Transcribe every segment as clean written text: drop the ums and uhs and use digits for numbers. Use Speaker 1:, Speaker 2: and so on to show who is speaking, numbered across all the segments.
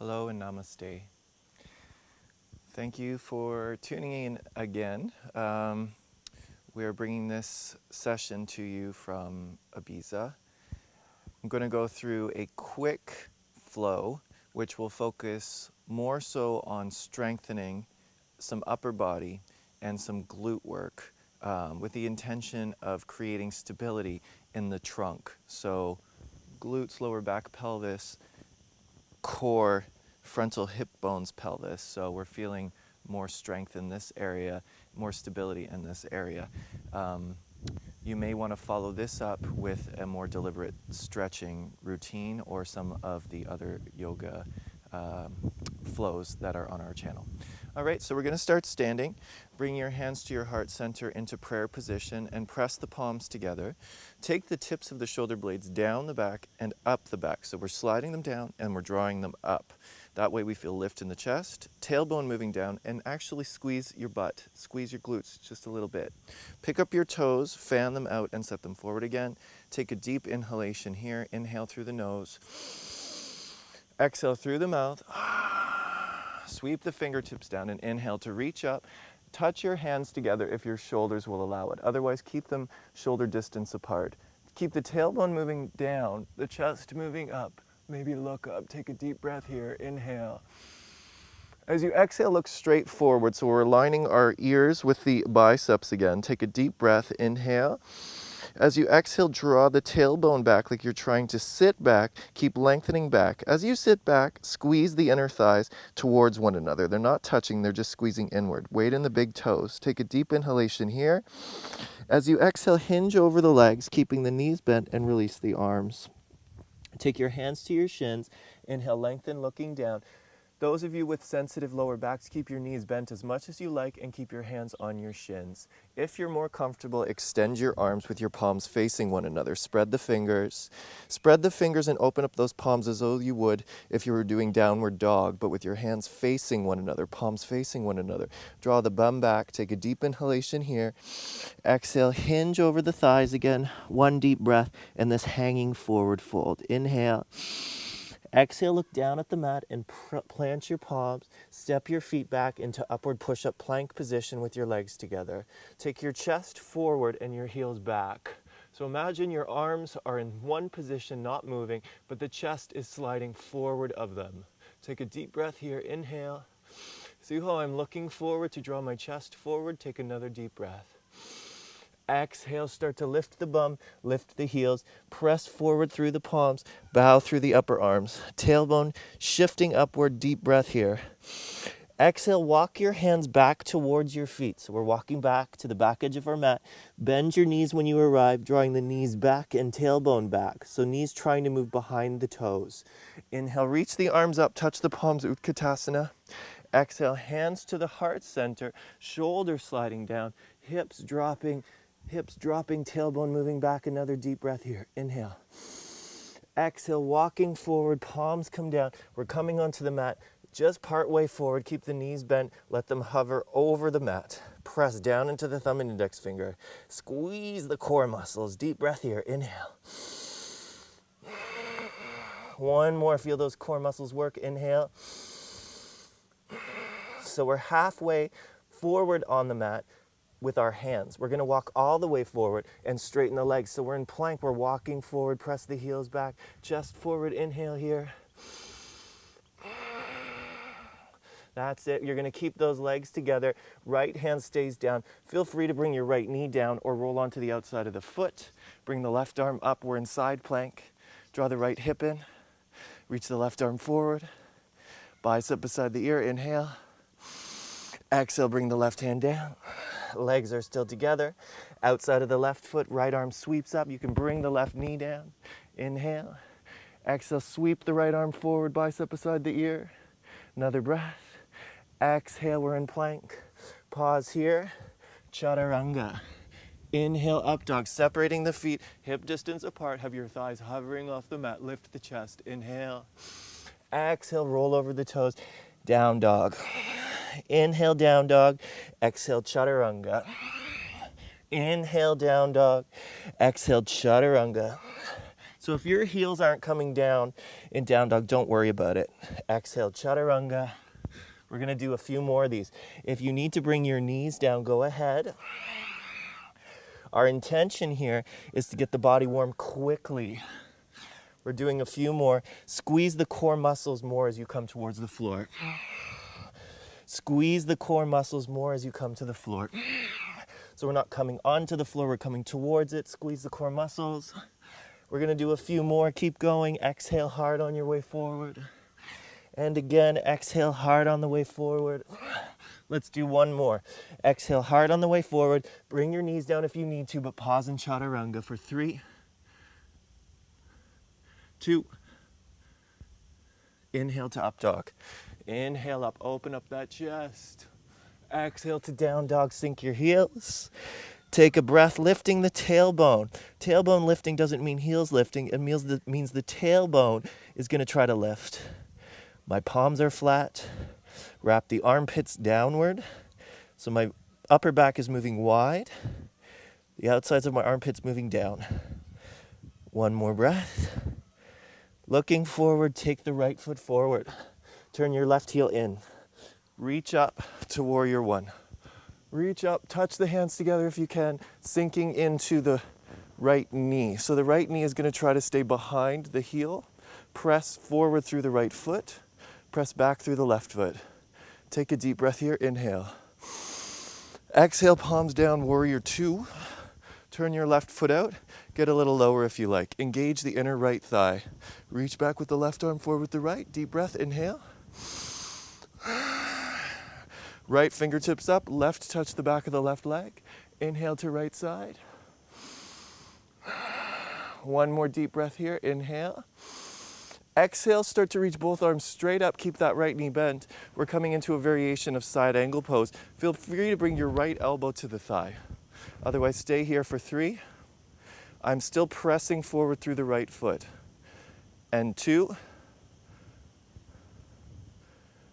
Speaker 1: Hello and namaste. Thank you for tuning in again. We're bringing this session to you from Ibiza. I'm going to go through a quick flow, which will focus more so on strengthening some upper body and some glute work with the intention of creating stability in the trunk. So glutes, lower back, pelvis, core, frontal hip bones, pelvis. So we're feeling more strength in this area, more stability in this area. You may want to follow this up with a more deliberate stretching routine or some of the other yoga flows that are on our channel. All right, so we're going to start standing. Bring your hands to your heart center into prayer position and press the palms together. Take the tips of the shoulder blades down the back and up the back. So we're sliding them down and we're drawing them up. That way we feel lift in the chest, tailbone moving down, and actually squeeze your butt, squeeze your glutes just a little bit. Pick up your toes, fan them out, and set them forward again. Take a deep inhalation here. Inhale through the nose. Exhale through the mouth. Sweep the fingertips down and inhale to reach up. Touch your hands together if your shoulders will allow it. Otherwise, keep them shoulder distance apart. Keep the tailbone moving down, the chest moving up. Maybe look up. Take a deep breath here. Inhale. As you exhale, look straight forward. So we're aligning our ears with the biceps again. Take a deep breath. Inhale. As you exhale, draw the tailbone back like you're trying to sit back. Keep lengthening back. As you sit back, squeeze the inner thighs towards one another. They're not touching, they're just squeezing inward. Weight in the big toes. Take a deep inhalation here. As you exhale, hinge over the legs, keeping the knees bent, and release the arms. Take your hands to your shins. Inhale, lengthen, looking down. Those of you with sensitive lower backs, keep your knees bent as much as you like and keep your hands on your shins. If you're more comfortable, extend your arms with your palms facing one another. Spread the fingers. Spread the fingers and open up those palms as though you would if you were doing downward dog, but with your hands facing one another, palms facing one another. Draw the bum back. Take a deep inhalation here. Exhale, hinge over the thighs again. One deep breath and this hanging forward fold. Inhale. Exhale, look down at the mat and plant your palms. Step your feet back into upward push-up plank position with your legs together. Take your chest forward and your heels back. So imagine your arms are in one position, not moving, but the chest is sliding forward of them. Take a deep breath here. Inhale. See how I'm looking forward to draw my chest forward? Take another deep breath. Exhale, start to lift the bum, lift the heels, press forward through the palms, bow through the upper arms. Tailbone shifting upward, deep breath here. Exhale, walk your hands back towards your feet. So we're walking back to the back edge of our mat. Bend your knees when you arrive, drawing the knees back and tailbone back. So knees trying to move behind the toes. Inhale, reach the arms up, touch the palms, Utkatasana. Exhale, hands to the heart center, shoulders sliding down, hips dropping, tailbone moving back. Another deep breath here. Inhale. Exhale, walking forward, palms come down. We're coming onto the mat just part way forward. Keep the knees bent. Let them hover over the mat. Press down into the thumb and index finger. Squeeze the core muscles. Deep breath here. Inhale. One more. Feel those core muscles work. Inhale. So we're halfway forward on the mat with our hands. We're going to walk all the way forward and straighten the legs. So we're in plank. We're walking forward. Press the heels back. Chest forward. Inhale here. That's it. You're going to keep those legs together. Right hand stays down. Feel free to bring your right knee down or roll onto the outside of the foot. Bring the left arm up. We're in side plank. Draw the right hip in. Reach the left arm forward. Bicep beside the ear. Inhale. Exhale, bring the left hand down. Legs are still together. Outside of the left foot, right arm sweeps up. You can bring the left knee down. Inhale. Exhale, sweep the right arm forward, bicep beside the ear. Another breath. Exhale, we're in plank. Pause here. Chaturanga. Inhale, up dog, separating the feet, hip distance apart. Have your thighs hovering off the mat. Lift the chest. Inhale. Exhale, roll over the toes. Down dog. Inhale, down dog. Exhale, chaturanga. Inhale, down dog. Exhale, chaturanga. So if your heels aren't coming down in down dog, don't worry about it. Exhale, chaturanga. We're gonna do a few more of these. If you need to bring your knees down, go ahead. Our intention here is to get the body warm quickly. We're doing a few more. Squeeze the core muscles more as you come towards the floor. Squeeze the core muscles more as you come to the floor. So we're not coming onto the floor, we're coming towards it. Squeeze the core muscles. We're gonna do a few more. Keep going. Exhale hard on your way forward. And again, exhale hard on the way forward. Let's do one more. Exhale hard on the way forward. Bring your knees down if you need to, but pause in chaturanga for 3, 2. Inhale to up dog. Inhale up, open up that chest. Exhale to down dog, sink your heels. Take a breath, lifting the tailbone. Tailbone lifting doesn't mean heels lifting. It means the tailbone is going to try to lift. My palms are flat. Wrap the armpits downward. So my upper back is moving wide. The outsides of my armpits moving down. One more breath. Looking forward, take the right foot forward. Turn your left heel in. Reach up to warrior one. Reach up, touch the hands together if you can, sinking into the right knee. So the right knee is going to try to stay behind the heel. Press forward through the right foot. Press back through the left foot. Take a deep breath here, inhale. Exhale, palms down, warrior two. Turn your left foot out. Get a little lower if you like. Engage the inner right thigh. Reach back with the left arm forward with the right. Deep breath, inhale. Right fingertips up, left touch the back of the left leg. Inhale to right side. One more deep breath here, inhale. Exhale, start to reach both arms straight up, keep that right knee bent. We're coming into a variation of side angle pose. Feel free to bring your right elbow to the thigh. Otherwise, stay here for 3. I'm still pressing forward through the right foot. And 2.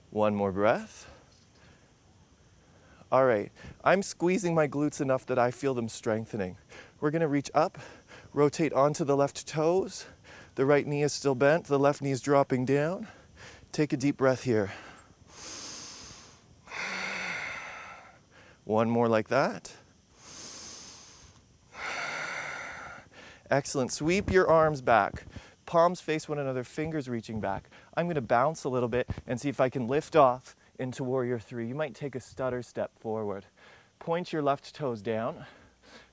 Speaker 1: One more breath. All right, I'm squeezing my glutes enough that I feel them strengthening. We're gonna reach up, rotate onto the left toes. The right knee is still bent, the left knee is dropping down. Take a deep breath here. One more like that. Excellent, sweep your arms back. Palms face one another, fingers reaching back. I'm gonna bounce a little bit and see if I can lift off into warrior 3. You might take a stutter step forward. Point your left toes down.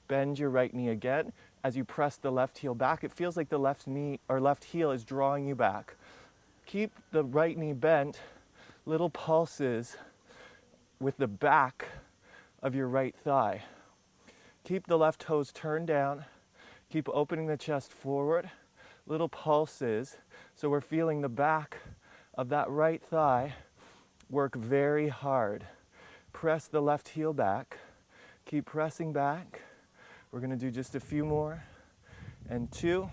Speaker 1: Bend your right knee again. As you press the left heel back, it feels like the left knee or left heel is drawing you back. Keep the right knee bent, little pulses with the back of your right thigh. Keep the left toes turned down. Keep opening the chest forward, little pulses. So we're feeling the back of that right thigh work very hard. Press the left heel back. Keep pressing back. We're going to do just a few more. And 2.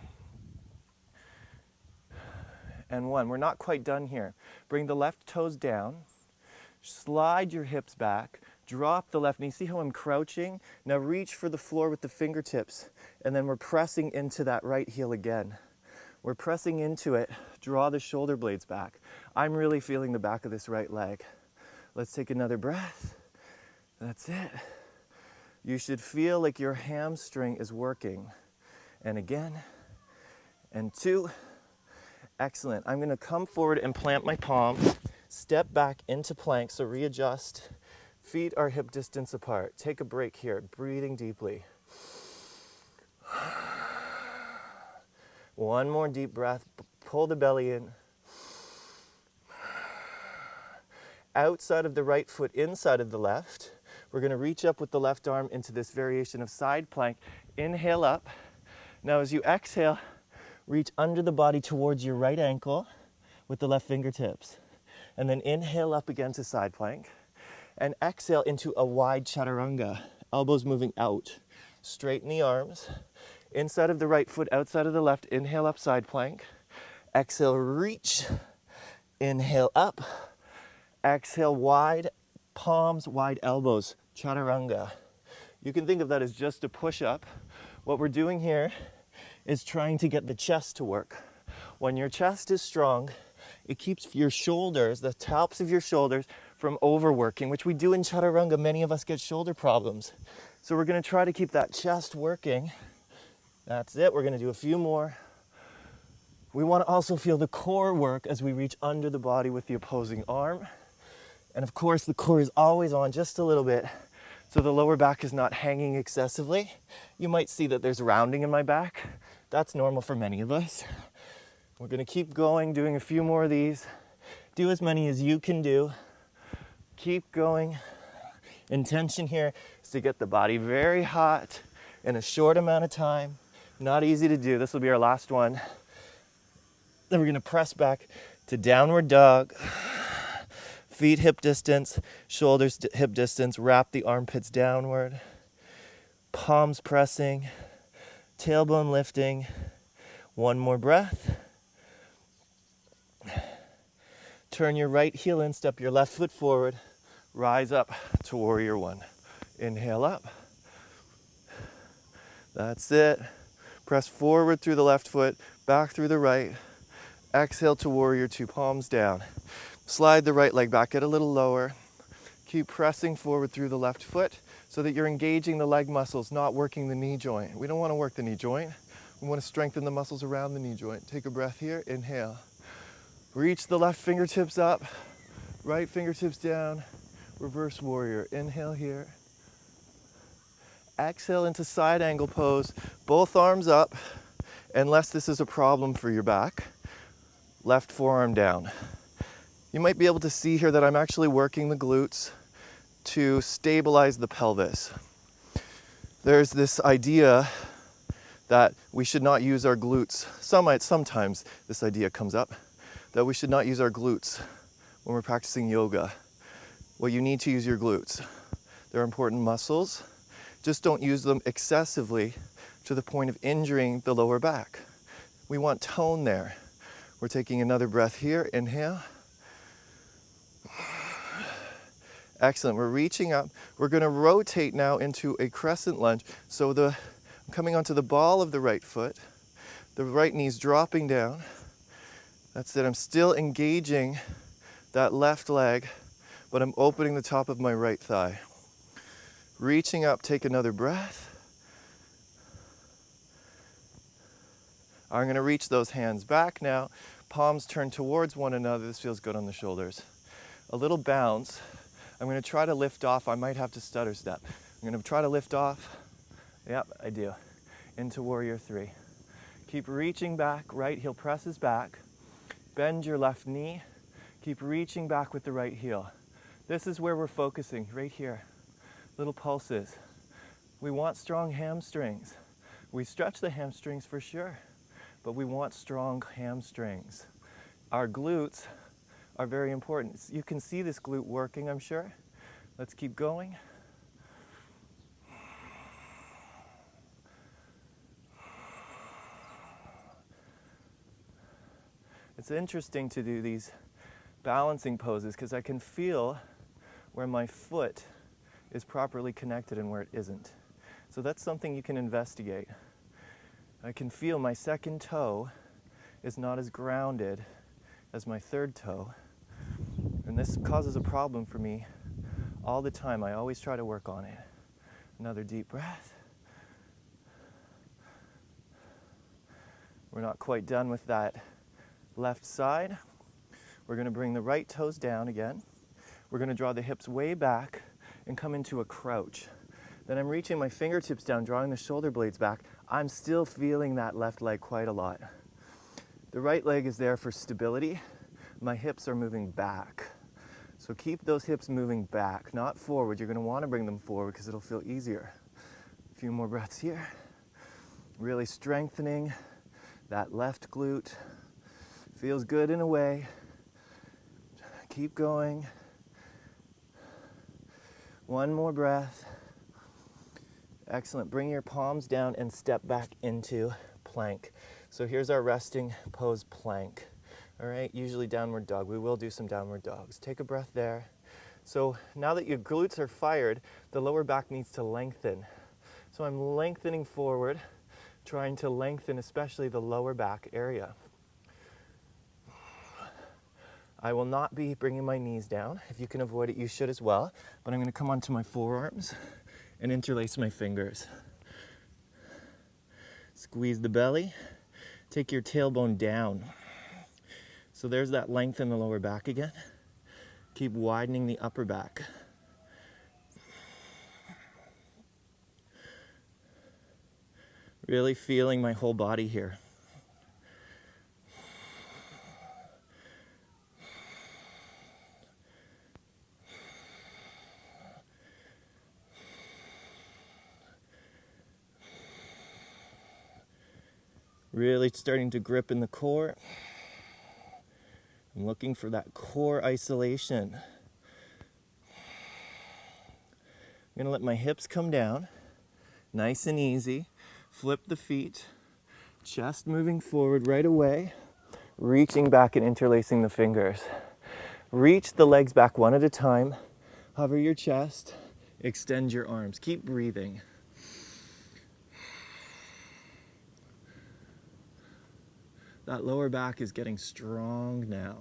Speaker 1: And 1. We're not quite done here. Bring the left toes down. Slide your hips back. Drop the left knee. See how I'm crouching? Now reach for the floor with the fingertips. And then we're pressing into that right heel again. We're pressing into it. Draw the shoulder blades back. I'm really feeling the back of this right leg. Let's take another breath. That's it. You should feel like your hamstring is working. And again, and 2. Excellent. I'm gonna come forward and plant my palms. Step back into plank, so readjust. Feet are hip distance apart. Take a break here, breathing deeply. One more deep breath, pull the belly in. Outside of the right foot, inside of the left. We're gonna reach up with the left arm into this variation of side plank. Inhale up. Now as you exhale, reach under the body towards your right ankle with the left fingertips. And then inhale up again to side plank. And exhale into a wide chaturanga. Elbows moving out. Straighten the arms. Inside of the right foot, outside of the left. Inhale up, side plank. Exhale, reach. Inhale up. Exhale, wide palms, wide elbows. Chaturanga. You can think of that as just a push-up. What we're doing here is trying to get the chest to work. When your chest is strong, it keeps your shoulders, the tops of your shoulders, from overworking, which we do in chaturanga. Many of us get shoulder problems. So we're going to try to keep that chest working. That's it. We're going to do a few more. We want to also feel the core work as we reach under the body with the opposing arm. And of course, the core is always on just a little bit, so the lower back is not hanging excessively. You might see that there's rounding in my back. That's normal for many of us. We're going to keep going, doing a few more of these. Do as many as you can do. Keep going. Intention here is to get the body very hot in a short amount of time. Not easy to do. This will be our last one. Then we're going to press back to downward dog. Feet hip distance, shoulders hip distance. Wrap the armpits downward. Palms pressing. Tailbone lifting. One more breath. Turn your right heel in, step your left foot forward. Rise up to warrior one. Inhale up. That's it. Press forward through the left foot, back through the right. Exhale to warrior two, palms down. Slide the right leg back, get a little lower. Keep pressing forward through the left foot so that you're engaging the leg muscles, not working the knee joint. We don't want to work the knee joint. We want to strengthen the muscles around the knee joint. Take a breath here, inhale. Reach the left fingertips up, right fingertips down. Reverse warrior, inhale here. Exhale into side angle pose, both arms up, unless this is a problem for your back. Left forearm down. You might be able to see here that I'm actually working the glutes to stabilize the pelvis. There's this idea that we should not use our glutes. Sometimes this idea comes up, that we should not use our glutes when we're practicing yoga. Well, you need to use your glutes. They're important muscles. Just don't use them excessively to the point of injuring the lower back. We want tone there. We're taking another breath here, inhale. Excellent, we're reaching up. We're gonna rotate now into a crescent lunge. So I'm coming onto the ball of the right foot. The right knee's dropping down. That's it, I'm still engaging that left leg, but I'm opening the top of my right thigh. Reaching up, take another breath. I'm gonna reach those hands back now. Palms turn towards one another. This feels good on the shoulders. A little bounce. I'm gonna try to lift off. I might have to stutter step. I'm gonna try to lift off. Yep, I do. Into warrior three. Keep reaching back, right heel presses back. Bend your left knee. Keep reaching back with the right heel. This is where we're focusing, right here. Little pulses. We want strong hamstrings. We stretch the hamstrings for sure, but we want strong hamstrings. Our glutes are very important. You can see this glute working, I'm sure. Let's keep going. It's interesting to do these balancing poses because I can feel where my foot is properly connected and where it isn't. So that's something you can investigate. I can feel my second toe is not as grounded as my third toe. And this causes a problem for me all the time. I always try to work on it. Another deep breath. We're not quite done with that left side. We're going to bring the right toes down again. We're going to draw the hips way back and come into a crouch. Then I'm reaching my fingertips down, drawing the shoulder blades back. I'm still feeling that left leg quite a lot. The right leg is there for stability. My hips are moving back. So keep those hips moving back, not forward. You're going to want to bring them forward because it'll feel easier. A few more breaths here. Really strengthening that left glute. Feels good in a way. Keep going. One more breath. Excellent. Bring your palms down and step back into plank. So here's our resting pose plank. All right, usually downward dog. We will do some downward dogs. Take a breath there. So now that your glutes are fired, the lower back needs to lengthen. So I'm lengthening forward, trying to lengthen especially the lower back area. I will not be bringing my knees down. If you can avoid it, you should as well. But I'm going to come onto my forearms and interlace my fingers. Squeeze the belly. Take your tailbone down. So there's that length in the lower back again. Keep widening the upper back. Really feeling my whole body here. Really starting to grip in the core. I'm looking for that core isolation. I'm going to let my hips come down, nice and easy. Flip the feet, chest moving forward right away, reaching back and interlacing the fingers. Reach the legs back one at a time. Hover your chest, extend your arms. Keep breathing. That lower back is getting strong now.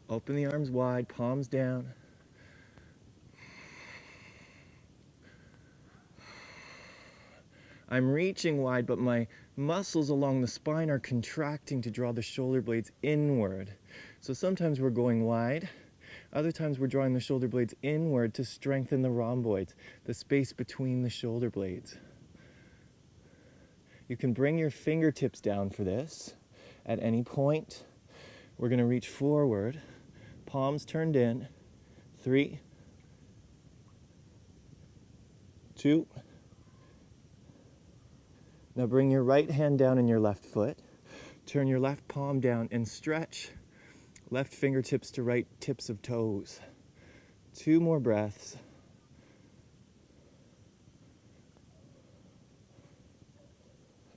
Speaker 1: Open the arms wide, palms down. I'm reaching wide, but my muscles along the spine are contracting to draw the shoulder blades inward. So sometimes we're going wide. Other times we're drawing the shoulder blades inward to strengthen the rhomboids, the space between the shoulder blades. You can bring your fingertips down for this at any point. We're going to reach forward, palms turned in. 3, 2. Now bring your right hand down in your left foot. Turn your left palm down and stretch left fingertips to right tips of toes. 2 more breaths.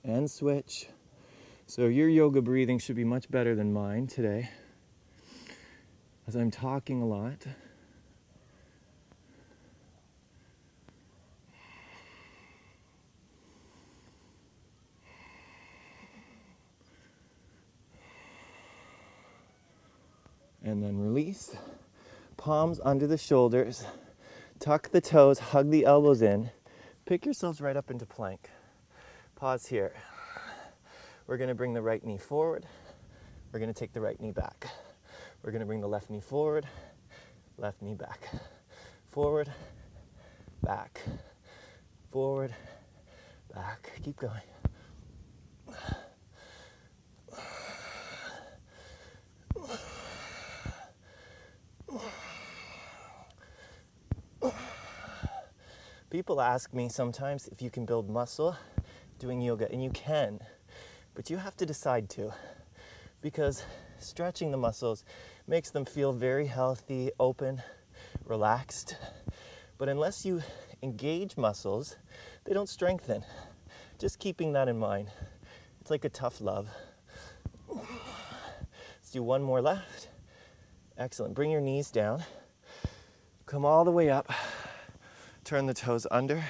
Speaker 1: And switch. So your yoga breathing should be much better than mine today, as I'm talking a lot. And then release. Palms under the shoulders. Tuck the toes, hug the elbows in. Pick yourselves right up into plank. Pause here. We're going to bring the right knee forward. We're going to take the right knee back. We're going to bring the left knee forward, left knee back. Forward, back. Forward, back. Keep going. People ask me sometimes if you can build muscle doing yoga, and you can, but you have to decide to, because stretching the muscles makes them feel very healthy, open, relaxed. But unless you engage muscles, they don't strengthen. Just keeping that in mind. It's like a tough love. Let's do one more left. Excellent. Bring your knees down. Come all the way up. Turn the toes under.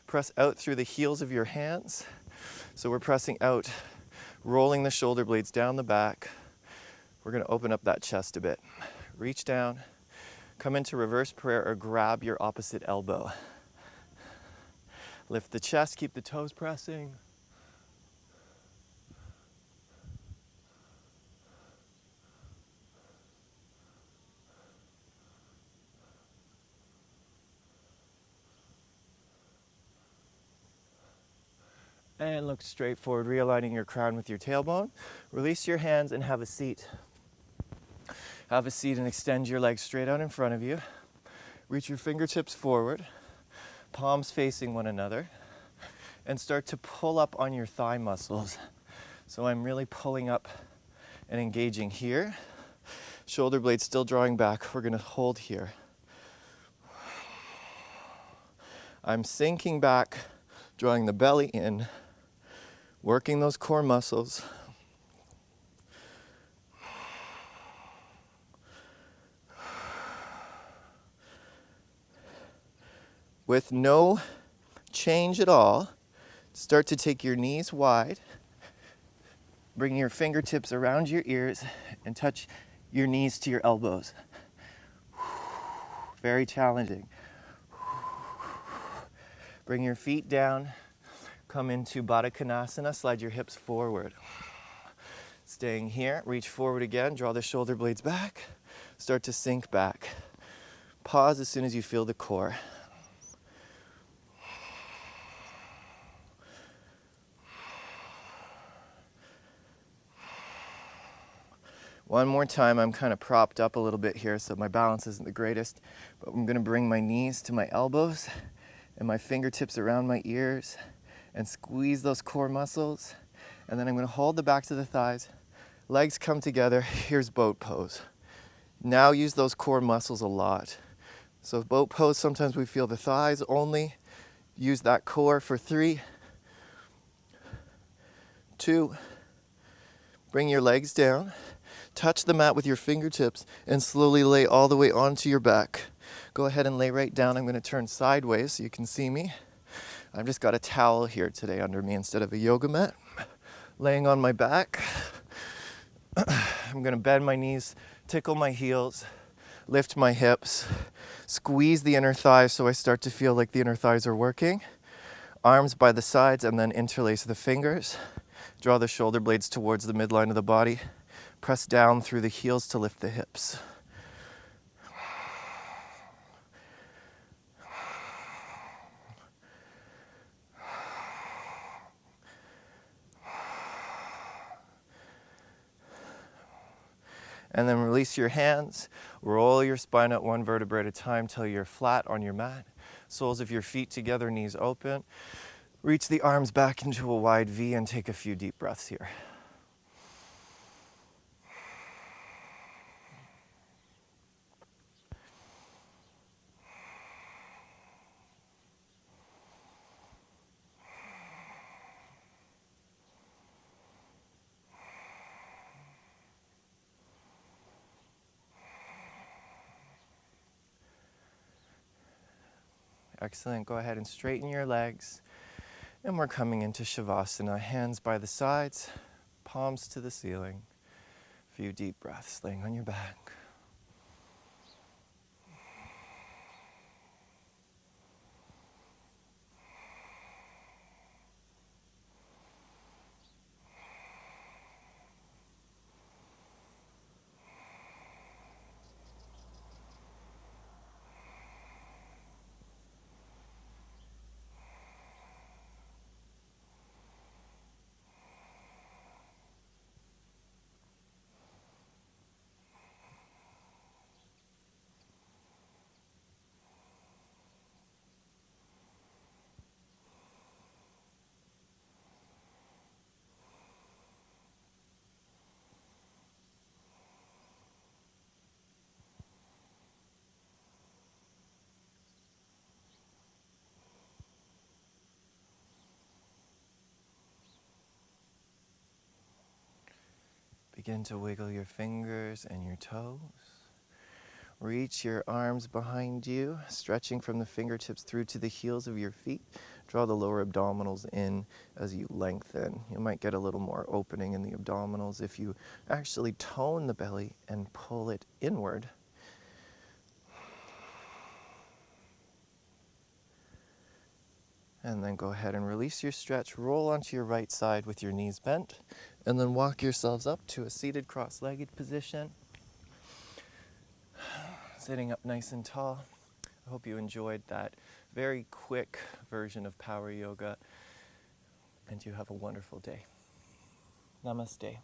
Speaker 1: Press out through the heels of your hands. So we're pressing out, rolling the shoulder blades down the back. We're going to open up that chest a bit. Reach down. Come into reverse prayer or grab your opposite elbow. Lift the chest, keep the toes pressing. And look straight forward, realigning your crown with your tailbone. Release your hands and have a seat. Have a seat and extend your legs straight out in front of you. Reach your fingertips forward, palms facing one another, and start to pull up on your thigh muscles. So I'm really pulling up and engaging here. Shoulder blades still drawing back. We're going to hold here. I'm sinking back, drawing the belly in, working those core muscles. with no change at all, start to take your knees wide, bring your fingertips around your ears, and touch your knees to your elbows. Very challenging. Bring your feet down, come into Baddha Konasana, slide your hips forward. Staying here, reach forward again, draw the shoulder blades back, start to sink back. Pause as soon as you feel the core. One more time, I'm kind of propped up a little bit here, so my balance isn't the greatest, but I'm gonna bring my knees to my elbows and my fingertips around my ears and squeeze those core muscles. And then I'm gonna hold the backs of the thighs, legs come together, here's boat pose. Now use those core muscles a lot. So boat pose, sometimes we feel the thighs only. Use that core for 3, 2, bring your legs down. Touch the mat with your fingertips and slowly lay all the way onto your back. Go ahead and lay right down. I'm going to turn sideways so you can see me. I've just got a towel here today under me instead of a yoga mat. Laying on my back. I'm going to bend my knees, tickle my heels, lift my hips, squeeze the inner thighs so I start to feel like the inner thighs are working. Arms by the sides and then interlace the fingers. Draw the shoulder blades towards the midline of the body. Press down through the heels to lift the hips. And then release your hands. Roll your spine up one vertebrae at a time till you're flat on your mat. Soles of your feet together, knees open. Reach the arms back into a wide V and take a few deep breaths here. Excellent. Go ahead and straighten your legs. And we're coming into Shavasana. Hands by the sides, palms to the ceiling. A few deep breaths, laying on your back. Begin to wiggle your fingers and your toes. Reach your arms behind you, stretching from the fingertips through to the heels of your feet. Draw the lower abdominals in as you lengthen. You might get a little more opening in the abdominals if you actually tone the belly and pull it inward. And then go ahead and release your stretch. Roll onto your right side with your knees bent. And then walk yourselves up to a seated cross-legged position. Sitting up nice and tall. I hope you enjoyed that very quick version of power yoga. And you have a wonderful day. Namaste.